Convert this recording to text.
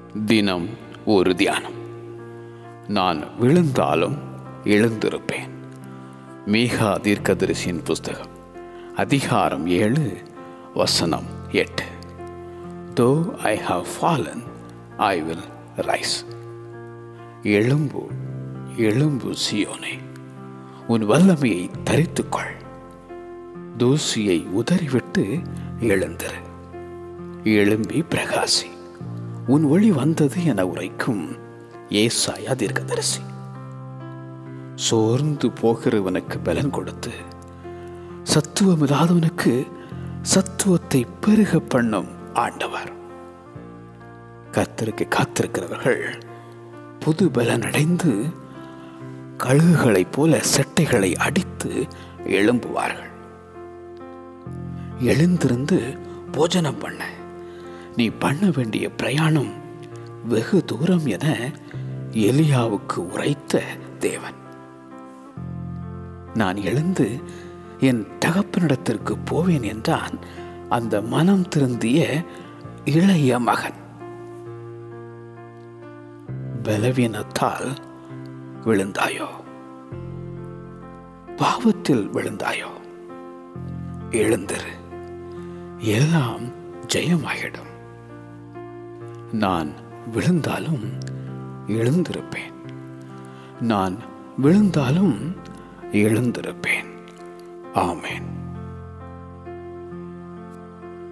தினம் ஒரு தியானம். நான் விழுந்தாலும் எழுந்திருப்பேன். மீகா தீர்க்கதரிசியின் புஸ்தகம், அதிகாரம் 7, வசனம் 8. Though I have fallen, I will rise. எழும்பு, எழும்பு சீயோனே, உன் வல்லமையை தரித்துக்கொள். தூசியை உதறிவிட்டு எழுந்திரு. எழும்பி பிரகாசி, உன் ஒளி வந்தது என உரைக்கும் ஏசாயா தீர்க்கதரிசி. சோர்ந்து போகிறவனுக்கு பலன் கொடுத்து சத்துவமில்லாதவனுக்கு சத்துவத்தை பெருக பண்ணும் ஆண்டவர். கர்த்தருக்கு காத்திருக்கிறவர்கள் புது பலன் அடைந்து கழுகுகளைப் போல செட்டைகளை அடித்து எழும்புவார்கள். எழுந்திருந்து போஜனம் பண்ண, நீ பண்ண வேண்டிய பிரயாணம் வெகு தூரம் என எலியாவுக்கு உரைத்த தேவன். நான் எழுந்து என் தகப்பனிடத்திற்கு போவேன் என்றான் அந்த மனம் திருந்திய இளைய மகன். பலவீனத்தால் விழுந்தாயோ? பாவத்தில் விழுந்தாயோ? எழுந்திரு, எல்லாம் ஜெயமாயிடும். நான் விழுந்தாலும் எழுந்திருப்பேன். நான் விழுந்தாலும் எழுந்திருப்பேன். ஆமென்.